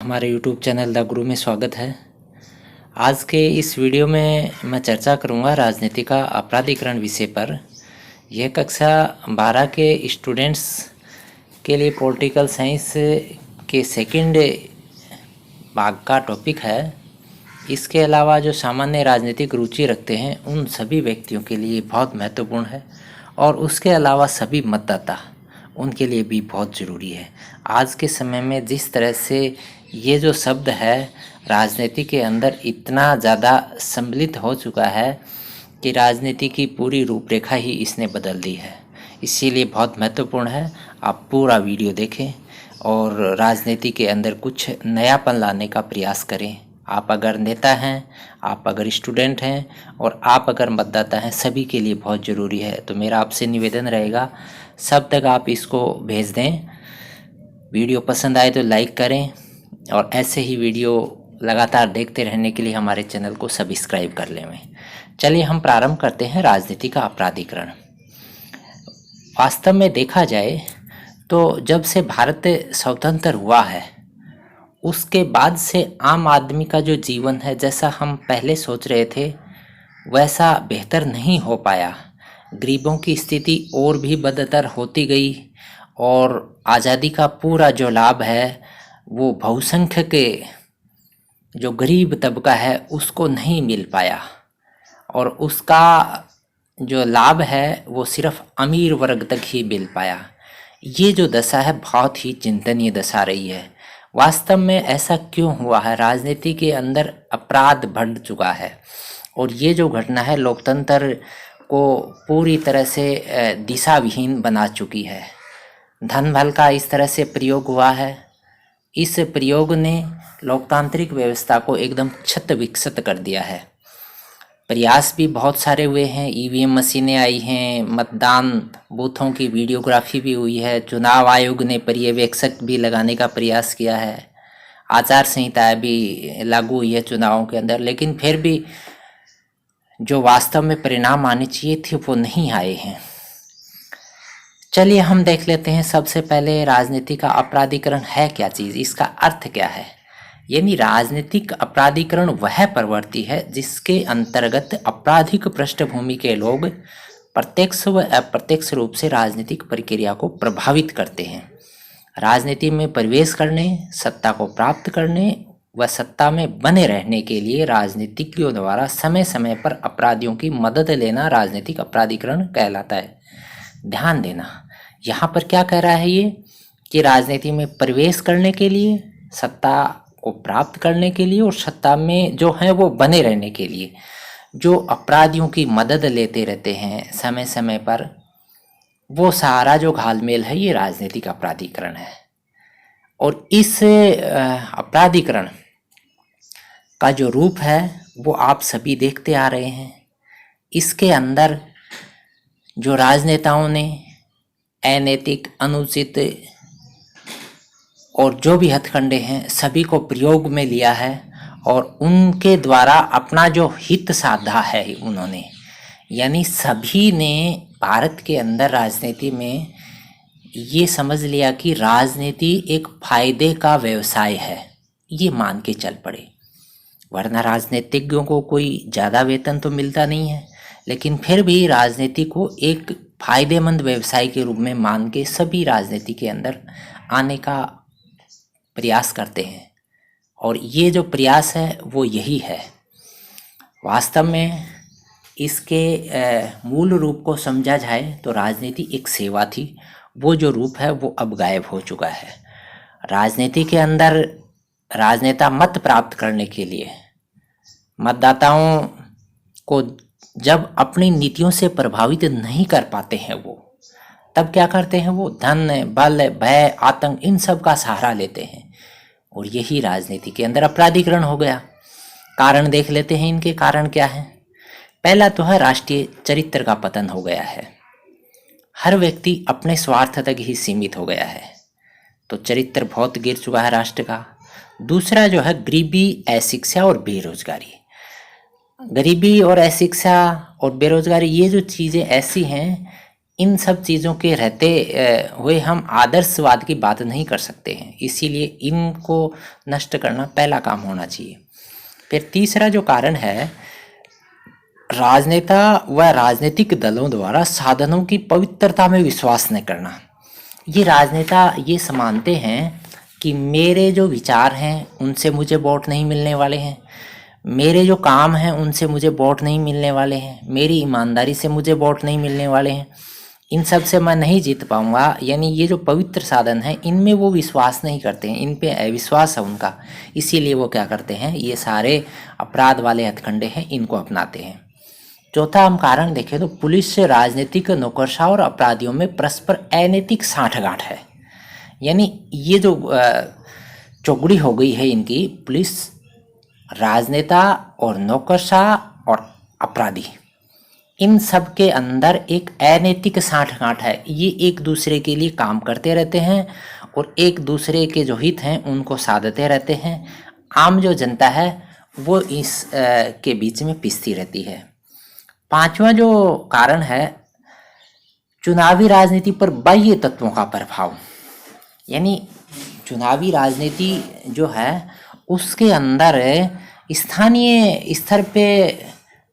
हमारे YouTube channel the गुरु में स्वागत है। आज के इस वीडियो में मैं चर्चा करूंगा राजनीति का अपराधीकरण विषय पर। यह कक्षा 12 के स्टूडेंट्स के लिए पॉलिटिकल साइंस के सेकंड भाग का टॉपिक है। इसके अलावा जो सामान्य राजनीतिक रुचि रखते हैं उन सभी व्यक्तियों के लिए बहुत महत्वपूर्ण है और उसके अलावा सभी मतदाता उनके लिए भी बहुत ज़रूरी है। आज के समय में जिस तरह से ये जो शब्द है राजनीति के अंदर इतना ज़्यादा सम्मिलित हो चुका है कि राजनीति की पूरी रूपरेखा ही इसने बदल दी है। इसीलिए बहुत महत्वपूर्ण है आप पूरा वीडियो देखें और राजनीति के अंदर कुछ नयापन लाने का प्रयास करें। आप अगर नेता हैं, आप अगर स्टूडेंट हैं और आप अगर मतदाता हैं, सभी के लिए बहुत ज़रूरी है। तो मेरा आपसे निवेदन रहेगा सब तक आप इसको भेज दें। वीडियो पसंद आए तो लाइक करें और ऐसे ही वीडियो लगातार देखते रहने के लिए हमारे चैनल को सब्सक्राइब कर लें। चलिए हम प्रारंभ करते हैं राजनीति का अपराधीकरण। वास्तव में देखा जाए तो जब से भारत स्वतंत्र हुआ है उसके बाद से आम आदमी का जो जीवन है, जैसा हम पहले सोच रहे थे वैसा बेहतर नहीं हो पाया। गरीबों की स्थिति और भी बदतर होती गई और आज़ादी का पूरा जो लाभ है वो बहुसंख्यक के जो गरीब तबका है उसको नहीं मिल पाया और उसका जो लाभ है वो सिर्फ अमीर वर्ग तक ही मिल पाया। ये जो दशा है बहुत ही चिंतनीय दशा रही है। वास्तव में ऐसा क्यों हुआ है? राजनीति के अंदर अपराध बढ़ चुका है और ये जो घटना है लोकतंत्र को पूरी तरह से दिशा विहीन बना चुकी है। धन बल का इस तरह से प्रयोग हुआ है, इस प्रयोग ने लोकतांत्रिक व्यवस्था को एकदम क्षत विक्षत कर दिया है। प्रयास भी बहुत सारे हुए हैं, ईवीएम मशीनें आई हैं, मतदान बूथों की वीडियोग्राफी भी हुई है, चुनाव आयोग ने पर्यवेक्षक भी लगाने का प्रयास किया है, आचार संहिता भी लागू हुई है चुनावों के अंदर, लेकिन फिर भी जो वास्तव में परिणाम आने चाहिए थे वो नहीं आए हैं। चलिए हम देख लेते हैं सबसे पहले राजनीति का अपराधीकरण है क्या चीज़, इसका अर्थ क्या है। यानी राजनीतिक अपराधीकरण वह प्रवृत्ति है जिसके अंतर्गत आपराधिक पृष्ठभूमि के लोग प्रत्यक्ष व अप्रत्यक्ष रूप से राजनीतिक प्रक्रिया को प्रभावित करते हैं। राजनीति में प्रवेश करने, सत्ता को प्राप्त करने व सत्ता में बने रहने के लिए राजनीतिज्ञों द्वारा समय समय पर अपराधियों की मदद लेना राजनीतिक अपराधीकरण कहलाता है। ध्यान देना, यहाँ पर क्या कह रहा है ये कि राजनीति में प्रवेश करने के लिए, सत्ता को प्राप्त करने के लिए और सत्ता में जो है वो बने रहने के लिए जो अपराधियों की मदद लेते रहते हैं समय समय पर, वो सारा जो घालमेल है ये राजनीतिक अपराधीकरण है। और इस अपराधीकरण का जो रूप है वो आप सभी देखते आ रहे हैं। इसके अंदर जो राजनेताओं ने अनैतिक, अनुचित और जो भी हथकंडे हैं सभी को प्रयोग में लिया है और उनके द्वारा अपना जो हित साधा है उन्होंने, यानी सभी ने भारत के अंदर राजनीति में ये समझ लिया कि राजनीति एक फायदे का व्यवसाय है, ये मान के चल पड़े। वरना राजनीतिज्ञों को कोई ज़्यादा वेतन तो मिलता नहीं है, लेकिन फिर भी राजनीति को एक फायदेमंद व्यवसाय के रूप में मान के सभी राजनीति के अंदर आने का प्रयास करते हैं और ये जो प्रयास है वो यही है। वास्तव में इसके मूल रूप को समझा जाए तो राजनीति एक सेवा थी, वो जो रूप है वो अब गायब हो चुका है। राजनीति के अंदर राजनेता मत प्राप्त करने के लिए मतदाताओं को जब अपनी नीतियों से प्रभावित नहीं कर पाते हैं वो तब क्या करते हैं, वो धन, बल, भय, आतंक इन सब का सहारा लेते हैं और यही राजनीति के अंदर अपराधीकरण हो गया। कारण देख लेते हैं, इनके कारण क्या है। पहला तो है राष्ट्रीय चरित्र का पतन हो गया है। हर व्यक्ति अपने स्वार्थ तक ही सीमित हो गया है, तो चरित्र बहुत गिर चुका है राष्ट्र का। दूसरा जो है गरीबी, अशिक्षा और बेरोजगारी। गरीबी और अशिक्षा और बेरोजगारी ये जो चीज़ें ऐसी हैं इन सब चीज़ों के रहते हुए हम आदर्शवाद की बात नहीं कर सकते हैं, इसीलिए इनको नष्ट करना पहला काम होना चाहिए। फिर तीसरा जो कारण है, राजनेता व राजनीतिक दलों द्वारा साधनों की पवित्रता में विश्वास न करना। ये राजनेता ये मानते हैं कि मेरे जो विचार हैं उनसे मुझे वोट नहीं मिलने वाले हैं, मेरे जो काम हैं उनसे मुझे वोट नहीं मिलने वाले हैं, मेरी ईमानदारी से मुझे वोट नहीं मिलने वाले हैं, इन सब से मैं नहीं जीत पाऊंगा। यानी ये जो पवित्र साधन हैं इनमें वो विश्वास नहीं करते हैं, इन पे अविश्वास है उनका, इसीलिए वो क्या करते हैं, ये सारे अपराध वाले हथकंडे हैं इनको अपनाते हैं। चौथा हम कारण देखें तो पुलिस से राजनीतिक नौकरशाह और अपराधियों में परस्पर अनैतिक साठगांठ है। यानी ये जो चौगड़ी हो गई है इनकी, पुलिस, राजनेता और नौकरशाह और अपराधी, इन सब के अंदर एक अनैतिक साठगांठ है। ये एक दूसरे के लिए काम करते रहते हैं और एक दूसरे के जो हित हैं उनको साधते रहते हैं। आम जो जनता है वो इस के बीच में पिसती रहती है। पांचवा जो कारण है, चुनावी राजनीति पर बाह्य तत्वों का प्रभाव। यानी चुनावी राजनीति जो है उसके अंदर स्थानीय स्तर पे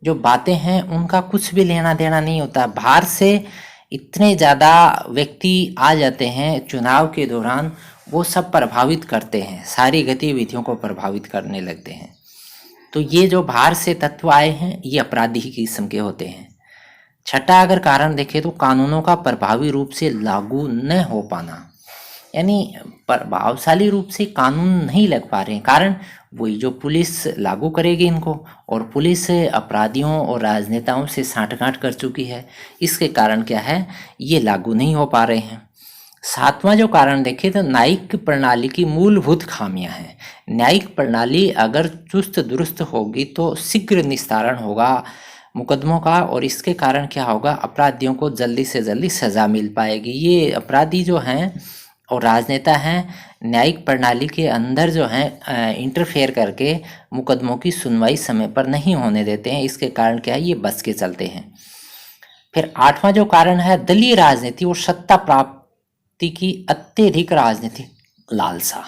जो बातें हैं उनका कुछ भी लेना देना नहीं होता। बाहर से इतने ज़्यादा व्यक्ति आ जाते हैं चुनाव के दौरान, वो सब प्रभावित करते हैं, सारी गतिविधियों को प्रभावित करने लगते हैं। तो ये जो बाहर से तत्व आए हैं ये अपराधी की किस्म के होते हैं। छठा अगर कारण देखें तो कानूनों का प्रभावी रूप से लागू न हो पाना। यानी प्रभावशाली रूप से कानून नहीं लग पा रहे हैं, कारण वही जो पुलिस लागू करेगी इनको, और पुलिस अपराधियों और राजनेताओं से साठगांठ कर चुकी है, इसके कारण क्या है, ये लागू नहीं हो पा रहे हैं। सातवां जो कारण देखें तो न्यायिक प्रणाली की मूलभूत खामियां हैं। न्यायिक प्रणाली अगर चुस्त दुरुस्त होगी तो शीघ्र निस्तारण होगा मुकदमों का, और इसके कारण क्या होगा, अपराधियों को जल्दी से जल्दी सज़ा मिल पाएगी। ये अपराधी जो हैं और राजनेता हैं न्यायिक प्रणाली के अंदर जो हैं इंटरफेयर करके मुकदमों की सुनवाई समय पर नहीं होने देते हैं, इसके कारण क्या है, ये बच के चलते हैं। फिर आठवां जो कारण है, दलीय राजनीति और सत्ता प्राप्ति की अत्यधिक राजनीतिक लालसा।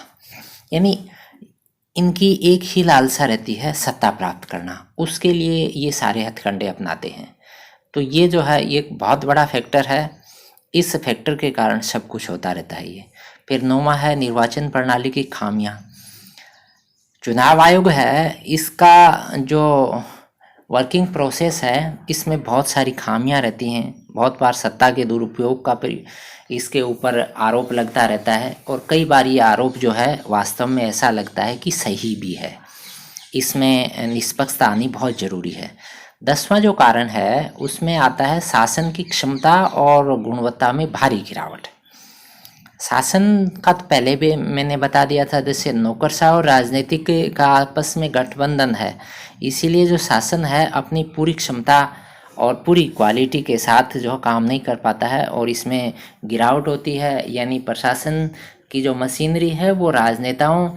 यानी इनकी एक ही लालसा रहती है, सत्ता प्राप्त करना, उसके लिए ये सारे हथकंडे अपनाते हैं। तो ये जो है ये एक बहुत बड़ा फैक्टर है, इस फैक्टर के कारण सब कुछ होता रहता है ये। फिर नौवां है निर्वाचन प्रणाली की खामियां। चुनाव आयोग है, इसका जो वर्किंग प्रोसेस है इसमें बहुत सारी खामियां रहती हैं। बहुत बार सत्ता के दुरुपयोग का इसके ऊपर आरोप लगता रहता है, और कई बार ये आरोप जो है वास्तव में ऐसा लगता है कि सही भी है। इसमें निष्पक्षता आनी बहुत ज़रूरी है। 10वां जो कारण है उसमें आता है शासन की क्षमता और गुणवत्ता में भारी गिरावट। शासन का तो पहले भी मैंने बता दिया था, जैसे नौकरशाह और राजनीतिक का आपस में गठबंधन है, इसीलिए जो शासन है अपनी पूरी क्षमता और पूरी क्वालिटी के साथ जो काम नहीं कर पाता है, और इसमें गिरावट होती है। यानी प्रशासन की जो मशीनरी है वो राजनेताओं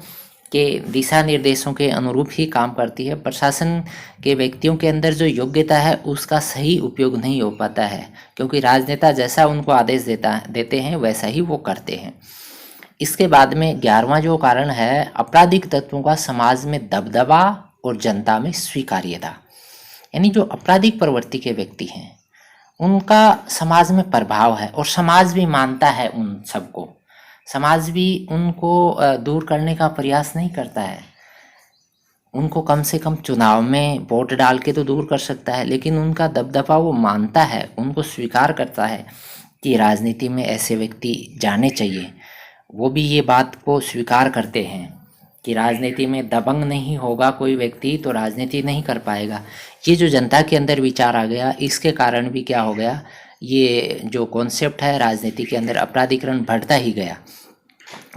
के दिशा निर्देशों के अनुरूप ही काम करती है। प्रशासन के व्यक्तियों के अंदर जो योग्यता है उसका सही उपयोग नहीं हो पाता है, क्योंकि राजनेता जैसा उनको आदेश देते हैं वैसा ही वो करते हैं। इसके बाद में 11वां जो कारण है, आपराधिक तत्वों का समाज में दबदबा और जनता में स्वीकार्यता। यानी जो आपराधिक प्रवृत्ति के व्यक्ति हैं उनका समाज में प्रभाव है, और समाज भी मानता है उन सबको, समाज भी उनको दूर करने का प्रयास नहीं करता है। उनको कम से कम चुनाव में वोट डाल के तो दूर कर सकता है, लेकिन उनका दबदबा वो मानता है, उनको स्वीकार करता है कि राजनीति में ऐसे व्यक्ति जाने चाहिए। वो भी ये बात को स्वीकार करते हैं कि राजनीति में दबंग नहीं होगा कोई व्यक्ति तो राजनीति नहीं कर पाएगा। ये जो जनता के अंदर विचार आ गया, इसके कारण भी क्या हो गया, ये जो कॉन्सेप्ट है राजनीति के अंदर अपराधीकरण बढ़ता ही गया।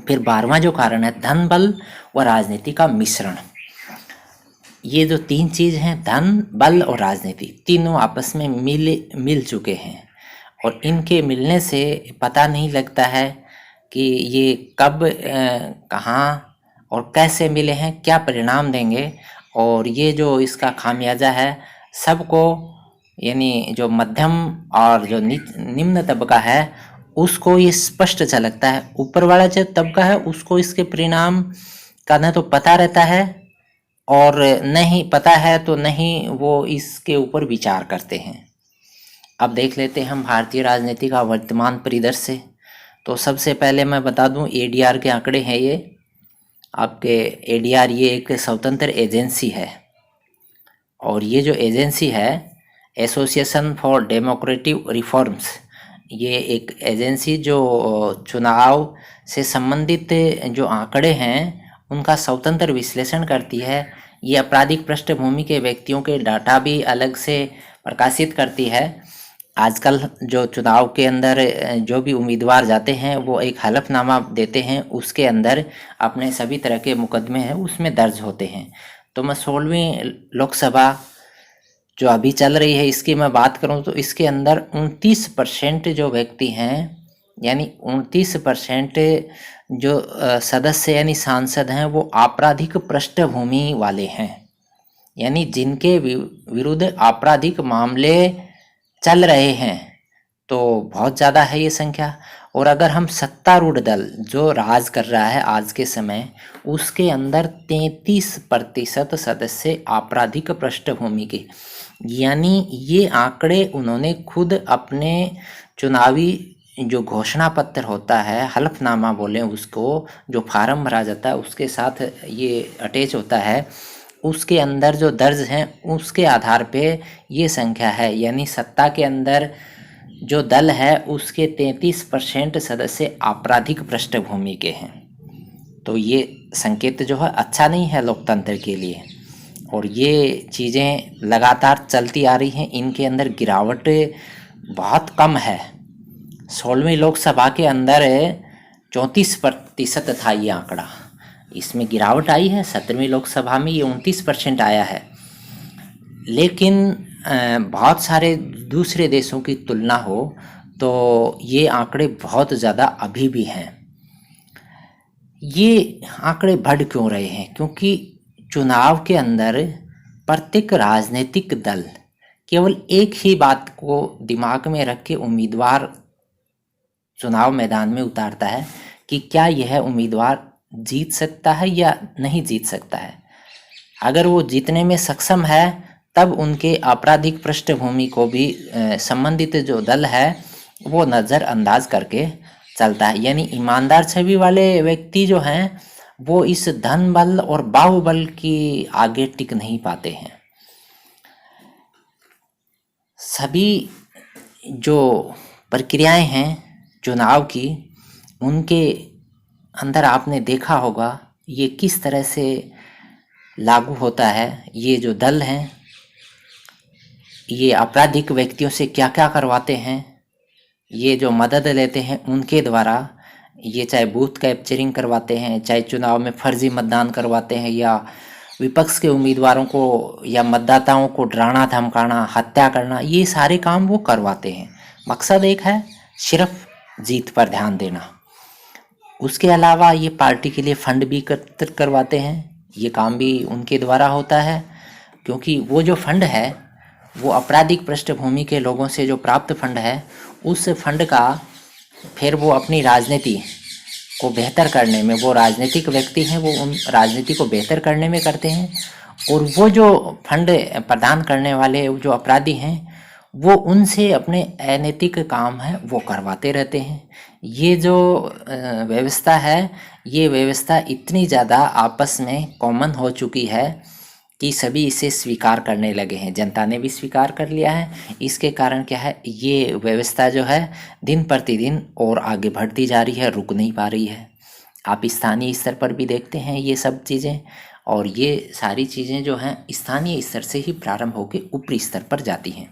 फिर 12वां जो कारण है, धन बल व राजनीति का मिश्रण। ये जो तीन चीज़ हैं, धन बल और राजनीति, तीनों आपस में मिल चुके हैं, और इनके मिलने से पता नहीं लगता है कि ये कब कहाँ और कैसे मिले हैं, क्या परिणाम देंगे। और ये जो इसका खामियाजा है सबको यानी जो मध्यम और जो निम्न तबका है उसको ये स्पष्ट झलकता है। ऊपर वाला जो तबका है उसको इसके परिणाम का न तो पता रहता है और नहीं पता है तो नहीं वो इसके ऊपर विचार करते हैं। अब देख लेते हैं हम भारतीय राजनीति का वर्तमान परिदृश्य। तो सबसे पहले मैं बता दूं एडीआर के आंकड़े हैं ये आपके। एडीआर ये एक स्वतंत्र एजेंसी है और ये जो एजेंसी है एसोसिएशन फॉर डेमोक्रेटिक रिफॉर्म्स, ये एक एजेंसी जो चुनाव से संबंधित जो आंकड़े हैं उनका स्वतंत्र विश्लेषण करती है। ये आपराधिक पृष्ठभूमि के व्यक्तियों के डाटा भी अलग से प्रकाशित करती है। आजकल जो चुनाव के अंदर जो भी उम्मीदवार जाते हैं वो एक हलफनामा देते हैं, उसके अंदर अपने सभी तरह के मुकदमे हैं उसमें दर्ज होते हैं। तो मैं 16वीं लोकसभा जो अभी चल रही है इसकी मैं बात करूं तो इसके अंदर 29% जो व्यक्ति हैं, यानी 29% जो सदस्य यानी सांसद हैं वो आपराधिक पृष्ठभूमि वाले हैं, यानी जिनके विरुद्ध आपराधिक मामले चल रहे हैं। तो बहुत ज़्यादा है ये संख्या। और अगर हम सत्तारूढ़ दल जो राज कर रहा है आज के समय उसके अंदर 33% सदस्य आपराधिक पृष्ठभूमि के, यानी ये आंकड़े उन्होंने खुद अपने चुनावी जो घोषणा पत्र होता है, हलफनामा बोलें उसको, जो फार्म भरा जाता है उसके साथ ये अटैच होता है, उसके अंदर जो दर्ज हैं उसके आधार पे ये संख्या है। यानी सत्ता के अंदर जो दल है उसके 33% सदस्य आपराधिक पृष्ठभूमि के हैं। तो ये संकेत जो है अच्छा नहीं है लोकतंत्र के लिए और ये चीज़ें लगातार चलती आ रही हैं। इनके अंदर गिरावट बहुत कम है। 16वीं लोकसभा के अंदर 34% था ये आंकड़ा, इसमें गिरावट आई है। 17वीं लोकसभा में ये 29% आया है। लेकिन बहुत सारे दूसरे देशों की तुलना हो तो ये आंकड़े बहुत ज़्यादा अभी भी हैं। ये आंकड़े बढ़ क्यों रहे हैं? क्योंकि चुनाव के अंदर प्रत्येक राजनीतिक दल केवल एक ही बात को दिमाग में रख के उम्मीदवार चुनाव मैदान में उतारता है कि क्या यह उम्मीदवार जीत सकता है या नहीं जीत सकता है। अगर वो जीतने में सक्षम है तब उनके आपराधिक पृष्ठभूमि को भी संबंधित जो दल है वो नज़रअंदाज करके चलता है। यानी ईमानदार छवि वाले व्यक्ति जो हैं वो इस धन बल और बाहुबल की आगे टिक नहीं पाते हैं। सभी जो प्रक्रियाएं हैं चुनाव की उनके अंदर आपने देखा होगा ये किस तरह से लागू होता है। ये जो दल हैं ये आपराधिक व्यक्तियों से क्या क्या करवाते हैं, ये जो मदद लेते हैं उनके द्वारा, ये चाहे बूथ कैप्चरिंग करवाते हैं, चाहे चुनाव में फर्जी मतदान करवाते हैं, या विपक्ष के उम्मीदवारों को या मतदाताओं को डराना धमकाना, हत्या करना, ये सारे काम वो करवाते हैं। मकसद एक है, सिर्फ जीत पर ध्यान देना। उसके अलावा ये पार्टी के लिए फंड भी एकत्रित करवाते हैं। ये काम भी उनके द्वारा होता है क्योंकि वो जो फंड है वो आपराधिक पृष्ठभूमि के लोगों से जो प्राप्त फंड है उस फंड का फिर वो अपनी राजनीति को बेहतर करने में, वो राजनीतिक व्यक्ति हैं वो उन राजनीति को बेहतर करने में करते हैं। और वो जो फंड प्रदान करने वाले जो अपराधी हैं वो उनसे अपने अनैतिक काम है वो करवाते रहते हैं। ये जो व्यवस्था है ये व्यवस्था इतनी ज़्यादा आपस में कॉमन हो चुकी है कि सभी इसे स्वीकार करने लगे हैं। जनता ने भी स्वीकार कर लिया है। इसके कारण क्या है, ये व्यवस्था जो है दिन प्रतिदिन और आगे बढ़ती जा रही है, रुक नहीं पा रही है। आप स्थानीय स्तर पर भी देखते हैं ये सब चीज़ें, और ये सारी चीज़ें जो हैं स्थानीय स्तर से ही प्रारंभ होकर ऊपरी स्तर पर जाती हैं।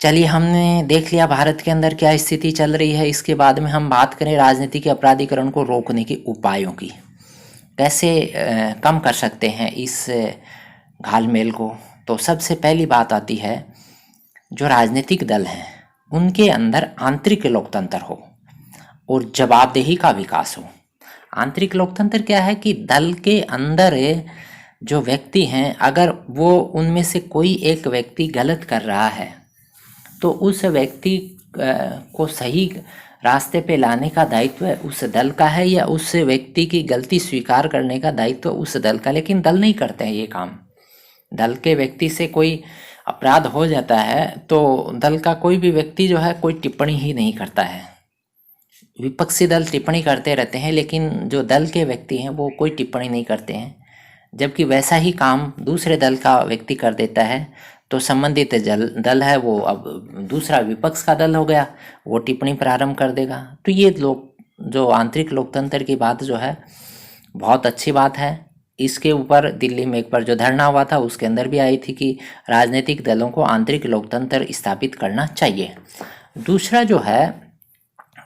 चलिए, हमने देख लिया भारत के अंदर क्या स्थिति चल रही है। इसके बाद में हम बात करें राजनीति के अपराधीकरण को रोकने के उपायों की। कैसे कम कर सकते हैं इस घालमेल को। तो सबसे पहली बात आती है, जो राजनीतिक दल हैं उनके अंदर आंतरिक लोकतंत्र हो और जवाबदेही का विकास हो। आंतरिक लोकतंत्र क्या है कि दल के अंदर जो व्यक्ति हैं, अगर वो उनमें से कोई एक व्यक्ति गलत कर रहा है तो उस व्यक्ति को सही रास्ते पे लाने का दायित्व उस दल का है, या उस व्यक्ति की गलती स्वीकार करने का दायित्व उस दल का। लेकिन दल नहीं करते हैं ये काम। दल के व्यक्ति से कोई अपराध हो जाता है तो दल का कोई भी व्यक्ति जो है कोई टिप्पणी ही नहीं करता है। विपक्षी दल टिप्पणी करते रहते हैं, लेकिन जो दल के व्यक्ति हैं वो कोई टिप्पणी नहीं करते हैं। जबकि वैसा ही काम दूसरे दल का व्यक्ति कर देता है तो संबंधित दल है वो, अब दूसरा विपक्ष का दल हो गया, वो टिप्पणी प्रारंभ कर देगा। तो ये लोग जो आंतरिक लोकतंत्र की बात जो है बहुत अच्छी बात है। इसके ऊपर दिल्ली में एक बार जो धरना हुआ था उसके अंदर भी आई थी कि राजनीतिक दलों को आंतरिक लोकतंत्र स्थापित करना चाहिए। दूसरा जो है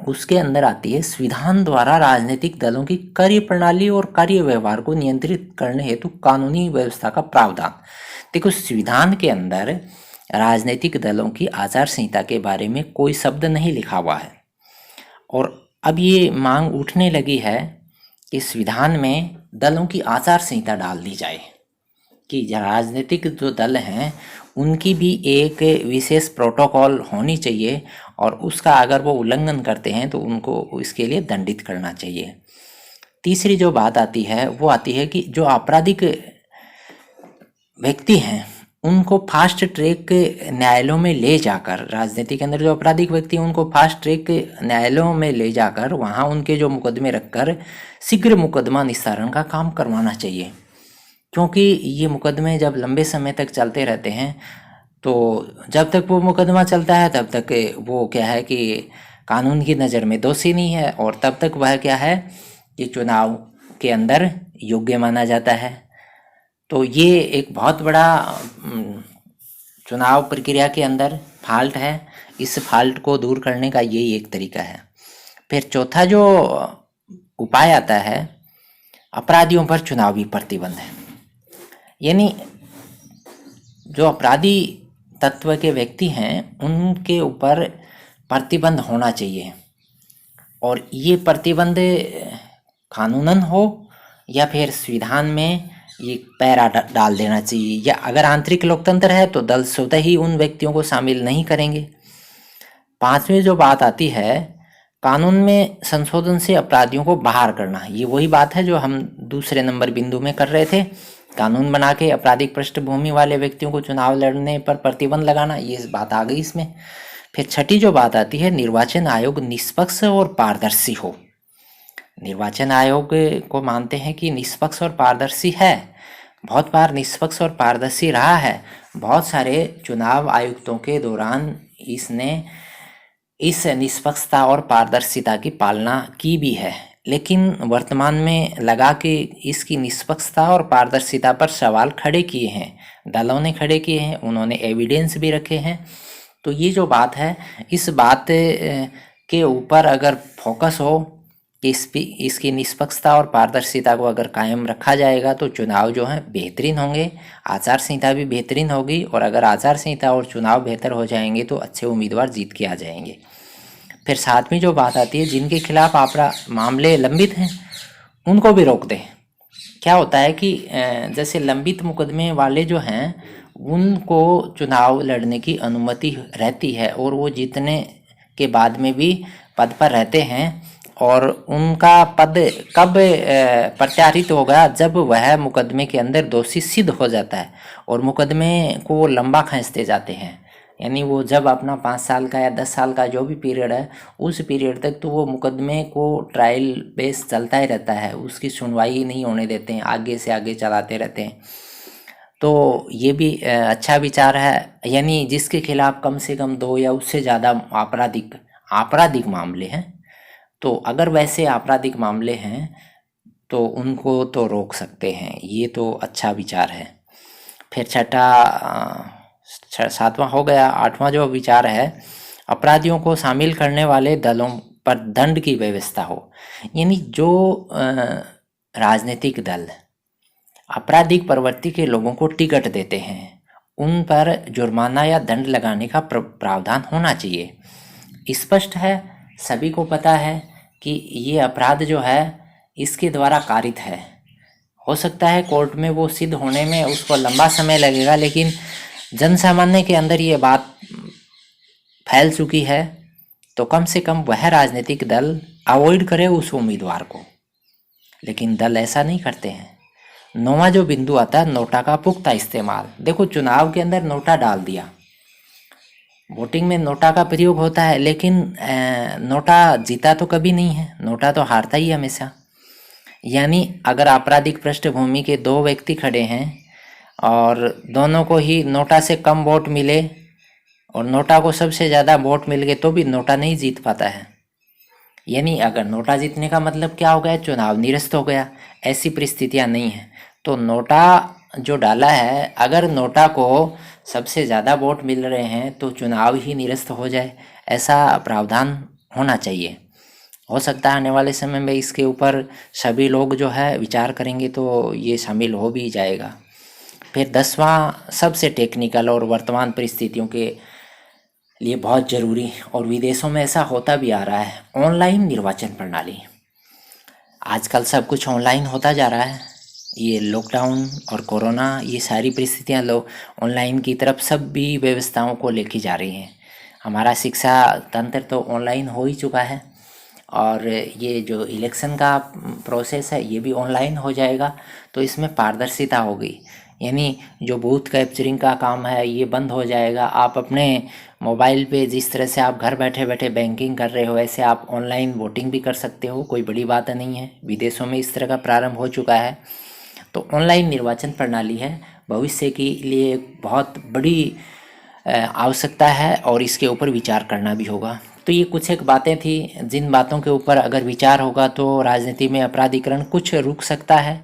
उसके अंदर आती है संविधान द्वारा राजनीतिक दलों की कार्य प्रणाली और कार्य व्यवहार को नियंत्रित करने हेतु कानूनी व्यवस्था का प्रावधान। देखो, संविधान के अंदर राजनीतिक दलों की आचार संहिता के बारे में कोई शब्द नहीं लिखा हुआ है, और अब ये मांग उठने लगी है कि संविधान में दलों की आचार संहिता डाल दी जाए, कि राजनीतिक जो दल हैं उनकी भी एक विशेष प्रोटोकॉल होनी चाहिए, और उसका अगर वो उल्लंघन करते हैं तो उनको इसके लिए दंडित करना चाहिए। तीसरी जो बात आती है वो आती है कि जो आपराधिक व्यक्ति हैं उनको फास्ट ट्रैक न्यायालयों में ले जाकर, राजनीति के अंदर जो आपराधिक व्यक्ति हैं उनको फास्ट ट्रैक न्यायालयों में ले जाकर वहाँ उनके जो मुकदमे रखकर शीघ्र मुकदमा निस्तारण का काम करवाना चाहिए। क्योंकि ये मुकदमे जब लंबे समय तक चलते रहते हैं तो जब तक वो मुकदमा चलता है तब तक वो क्या है कि कानून की नज़र में दोषी नहीं है, और तब तक वह क्या है कि चुनाव के अंदर योग्य माना जाता है। तो ये एक बहुत बड़ा चुनाव प्रक्रिया के अंदर फॉल्ट है। इस फॉल्ट को दूर करने का यही एक तरीका है। फिर चौथा जो उपाय आता है, अपराधियों पर चुनावी प्रतिबंध है। यानी जो अपराधी तत्व के व्यक्ति हैं उनके ऊपर प्रतिबंध होना चाहिए, और ये प्रतिबंध कानूनन हो या फिर संविधान में ये पैरा डाल देना चाहिए, या अगर आंतरिक लोकतंत्र है तो दल स्वतः ही उन व्यक्तियों को शामिल नहीं करेंगे। पांचवी जो बात आती है, कानून में संशोधन से अपराधियों को बाहर करना। ये वही बात है जो हम दूसरे नंबर बिंदु में कर रहे थे, कानून बना के आपराधिक पृष्ठभूमि वाले व्यक्तियों को चुनाव लड़ने पर प्रतिबंध लगाना, ये बात आ गई इसमें। फिर छठी जो बात आती है, निर्वाचन आयोग निष्पक्ष और पारदर्शी हो। निर्वाचन आयोग को मानते हैं कि निष्पक्ष और पारदर्शी है, बहुत बार निष्पक्ष और पारदर्शी रहा है। बहुत सारे चुनाव आयुक्तों के दौरान इसने इस निष्पक्षता और पारदर्शिता की पालना की भी है, लेकिन वर्तमान में लगा कि इसकी निष्पक्षता और पारदर्शिता पर सवाल खड़े किए हैं, दलों ने खड़े किए हैं, उन्होंने एविडेंस भी रखे हैं। तो ये जो बात है, इस बात के ऊपर अगर फोकस हो कि इसकी निष्पक्षता और पारदर्शिता को अगर कायम रखा जाएगा तो चुनाव जो है बेहतरीन होंगे, आचार संहिता भी बेहतरीन होगी, और अगर आचार संहिता और चुनाव बेहतर हो जाएंगे तो अच्छे उम्मीदवार जीत के आ जाएंगे। फिर सातवीं जो बात आती है, जिनके खिलाफ मामले लंबित हैं उनको भी रोक दें। क्या होता है कि जैसे लंबित मुकदमे वाले जो हैं उनको चुनाव लड़ने की अनुमति रहती है, और वो जीतने के बाद में भी पद पर रहते हैं, और उनका पद कब प्रत्यारित होगा, जब वह मुकदमे के अंदर दोषी सिद्ध हो जाता है, और मुकदमे को लंबा खींचते जाते हैं। यानी वो जब अपना 5 साल का या 10 साल का जो भी पीरियड है उस पीरियड तक तो वो मुकदमे को ट्रायल बेस चलता ही रहता है, उसकी सुनवाई नहीं होने देते हैं, आगे से आगे चलाते रहते हैं। तो ये भी अच्छा विचार है। यानी जिसके खिलाफ कम से कम 2 या उससे ज़्यादा आपराधिक मामले हैं, तो अगर वैसे आपराधिक मामले हैं तो उनको तो रोक सकते हैं। ये तो अच्छा विचार है। फिर सातवां हो गया। आठवां जो विचार है, अपराधियों को शामिल करने वाले दलों पर दंड की व्यवस्था हो। यानी जो राजनीतिक दल आपराधिक प्रवृत्ति के लोगों को टिकट देते हैं उन पर जुर्माना या दंड लगाने का प्रावधान होना चाहिए। स्पष्ट है, सभी को पता है कि ये अपराध जो है इसके द्वारा कारित है, हो सकता है कोर्ट में वो सिद्ध होने में उसको लंबा समय लगेगा, लेकिन जन सामान्य के अंदर ये बात फैल चुकी है, तो कम से कम वह राजनीतिक दल अवॉइड करे उस उम्मीदवार को। लेकिन दल ऐसा नहीं करते हैं। नौवां जो बिंदु आता है, नोटा का पुख्ता इस्तेमाल। देखो, चुनाव के अंदर नोटा डाल दिया, वोटिंग में नोटा का प्रयोग होता है, लेकिन नोटा जीता तो कभी नहीं है, नोटा तो हारता ही हमेशा। यानी अगर आपराधिक पृष्ठभूमि के दो व्यक्ति खड़े हैं और दोनों को ही नोटा से कम वोट मिले और नोटा को सबसे ज़्यादा वोट मिल गए, तो भी नोटा नहीं जीत पाता है। यानी अगर नोटा जीतने का मतलब क्या हो गया, चुनाव निरस्त हो गया। ऐसी परिस्थितियां नहीं है। तो नोटा जो डाला है, अगर नोटा को सबसे ज़्यादा वोट मिल रहे हैं तो चुनाव ही निरस्त हो जाए, ऐसा प्रावधान होना चाहिए। हो सकता है आने वाले समय में इसके ऊपर सभी लोग जो है विचार करेंगे तो ये शामिल हो भी जाएगा। फिर 10वां सबसे टेक्निकल और वर्तमान परिस्थितियों के लिए बहुत ज़रूरी, और विदेशों में ऐसा होता भी आ रहा है, ऑनलाइन निर्वाचन प्रणाली। आजकल सब कुछ ऑनलाइन होता जा रहा है। ये लॉकडाउन और कोरोना, ये सारी परिस्थितियां लोग ऑनलाइन की तरफ सब भी व्यवस्थाओं को लेके जा रही हैं। हमारा शिक्षा तंत्र तो ऑनलाइन हो ही चुका है, और ये जो इलेक्शन का प्रोसेस है ये भी ऑनलाइन हो जाएगा, तो इसमें पारदर्शिता होगी। यानी जो बूथ कैप्चरिंग का काम है ये बंद हो जाएगा। आप अपने मोबाइल पे जिस तरह से आप घर बैठे बैठे बैंकिंग कर रहे हो, ऐसे आप ऑनलाइन वोटिंग भी कर सकते हो, कोई बड़ी बात नहीं है। विदेशों में इस तरह का प्रारंभ हो चुका है। तो ऑनलाइन निर्वाचन प्रणाली है भविष्य के लिए बहुत बड़ी आवश्यकता है, और इसके ऊपर विचार करना भी होगा। तो ये कुछ एक बातें थी, जिन बातों के ऊपर अगर विचार होगा तो राजनीति में अपराधीकरण कुछ रुक सकता है।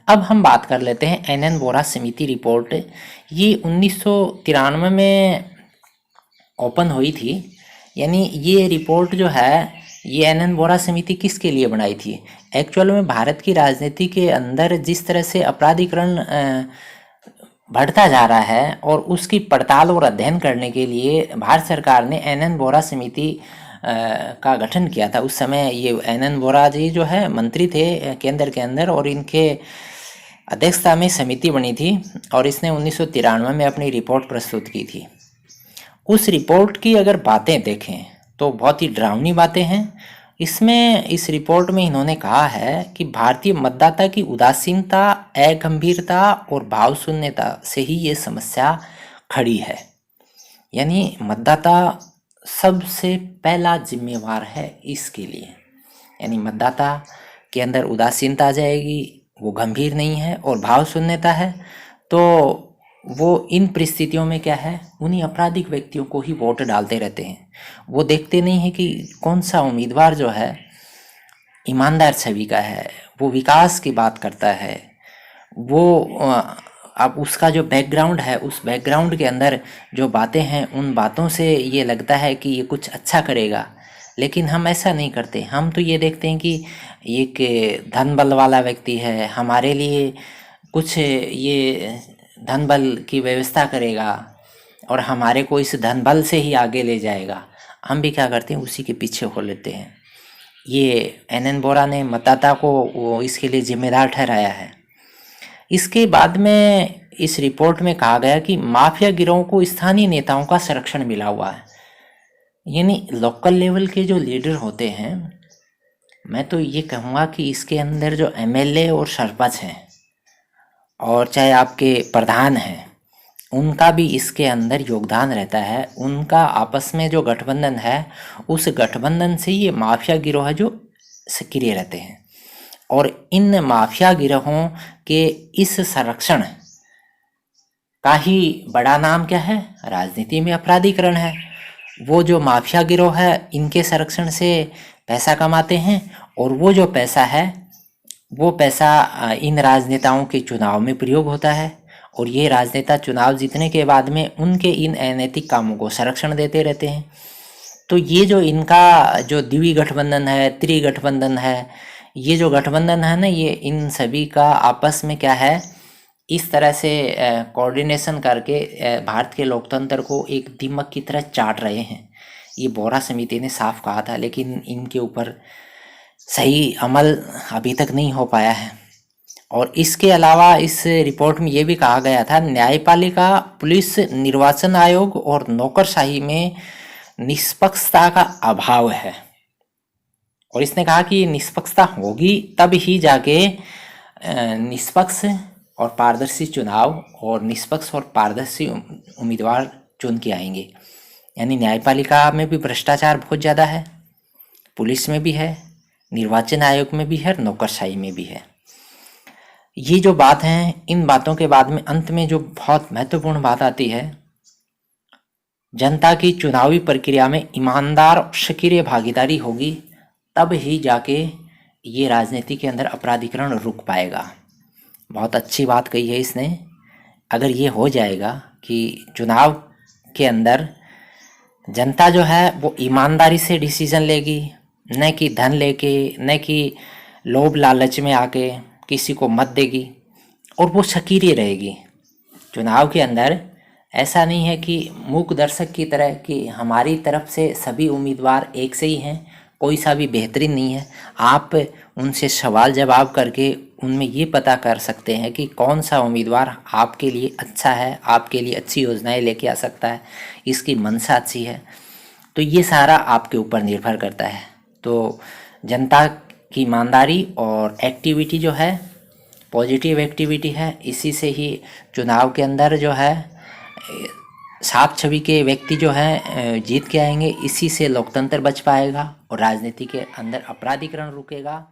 अब हम बात कर लेते हैं एन वोरा समिति रिपोर्ट। ये 1993 में ओपन हुई थी। यानी ये रिपोर्ट जो है, ये एन वोरा समिति किसके लिए बनाई थी? एक्चुअल में भारत की राजनीति के अंदर जिस तरह से अपराधीकरण बढ़ता जा रहा है, और उसकी पड़ताल और अध्ययन करने के लिए भारत सरकार ने एन वोरा समिति का गठन किया था। उस समय ये एन वोरा जी जो है मंत्री थे केंद्र के अंदर, और इनके अध्यक्षता में समिति बनी थी, और इसने 1993 में अपनी रिपोर्ट प्रस्तुत की थी। उस रिपोर्ट की अगर बातें देखें तो बहुत ही डरावनी बातें हैं। इस रिपोर्ट में इन्होंने कहा है कि भारतीय मतदाता की उदासीनता, अगंभीरता और भावशून्यता से ही ये समस्या खड़ी है। यानी मतदाता सबसे पहला जिम्मेवार है इसके लिए। यानी मतदाता के अंदर उदासीनता आ जाएगी, वो गंभीर नहीं है, और भावशून्यता है, तो वो इन परिस्थितियों में क्या है, उन्हीं आपराधिक व्यक्तियों को ही वोट डालते रहते हैं। वो देखते नहीं है कि कौन सा उम्मीदवार जो है ईमानदार छवि का है, वो विकास की बात करता है, वो अब उसका जो बैकग्राउंड है, उस बैकग्राउंड के अंदर जो बातें हैं, उन बातों से ये लगता है कि ये कुछ अच्छा करेगा। लेकिन हम ऐसा नहीं करते। हम तो ये देखते हैं कि एक धन बल वाला व्यक्ति है, हमारे लिए कुछ ये धन बल की व्यवस्था करेगा, और हमारे को इस धन बल से ही आगे ले जाएगा। हम भी क्या करते हैं, उसी के पीछे हो लेते हैं। ये एन वोरा ने मतदाता को वो इसके लिए जिम्मेदार ठहराया है। इसके बाद में इस रिपोर्ट में कहा गया कि माफिया गिरोह को स्थानीय नेताओं का संरक्षण मिला हुआ है। यानी लोकल लेवल के जो लीडर होते हैं, मैं तो ये कहूँगा कि इसके अंदर जो एमएलए और सरपंच हैं, और चाहे आपके प्रधान हैं, उनका भी इसके अंदर योगदान रहता है। उनका आपस में जो गठबंधन है, उस गठबंधन से ये माफिया गिरोह है जो सक्रिय रहते हैं, और इन माफिया गिरोहों के इस संरक्षण का ही बड़ा नाम क्या है, राजनीति में अपराधीकरण है। वो जो माफिया गिरोह है, इनके संरक्षण से पैसा कमाते हैं, और वो जो पैसा है, वो पैसा इन राजनेताओं के चुनाव में प्रयोग होता है, और ये राजनेता चुनाव जीतने के बाद में उनके इन अनैतिक कामों को संरक्षण देते रहते हैं। तो ये जो इनका जो द्वि गठबंधन है, त्रिगठबंधन है, ये जो गठबंधन है ना, ये इन सभी का आपस में क्या है, इस तरह से कोऑर्डिनेशन करके भारत के लोकतंत्र को एक दीमक की तरह चाट रहे हैं। ये वोरा समिति ने साफ कहा था, लेकिन इनके ऊपर सही अमल अभी तक नहीं हो पाया है। और इसके अलावा इस रिपोर्ट में ये भी कहा गया था, न्यायपालिका, पुलिस, निर्वाचन आयोग और नौकरशाही में निष्पक्षता का अभाव है। और इसने कहा कि निष्पक्षता होगी तब ही जाके निष्पक्ष और पारदर्शी चुनाव और निष्पक्ष और पारदर्शी उम्मीदवार चुन के आएंगे। यानी न्यायपालिका में भी भ्रष्टाचार बहुत ज़्यादा है, पुलिस में भी है, निर्वाचन आयोग में भी है, नौकरशाही में भी है। ये जो बात है, इन बातों के बाद में अंत में जो बहुत महत्वपूर्ण बात आती है, जनता की चुनावी प्रक्रिया में ईमानदार और सक्रिय भागीदारी होगी तब ही जाके ये राजनीति के अंदर अपराधीकरण रुक पाएगा। बहुत अच्छी बात कही है इसने। अगर ये हो जाएगा कि चुनाव के अंदर जनता जो है वो ईमानदारी से डिसीजन लेगी, न कि धन लेके, न कि लोभ लालच में आके किसी को मत देगी, और वो सक्रिय रहेगी चुनाव के अंदर। ऐसा नहीं है कि मूक दर्शक की तरह कि हमारी तरफ से सभी उम्मीदवार एक से ही हैं, कोई सा भी बेहतरीन नहीं है। आप उनसे सवाल जवाब करके उनमें ये पता कर सकते हैं कि कौन सा उम्मीदवार आपके लिए अच्छा है, आपके लिए अच्छी योजनाएं लेके आ सकता है, इसकी मंशा अच्छी है। तो ये सारा आपके ऊपर निर्भर करता है। तो जनता की ईमानदारी और एक्टिविटी जो है, पॉजिटिव एक्टिविटी है, इसी से ही चुनाव के अंदर जो है साफ छवि के व्यक्ति जो है जीत के आएंगे। इसी से लोकतंत्र बच पाएगा और राजनीति के अंदर अपराधीकरण रुकेगा।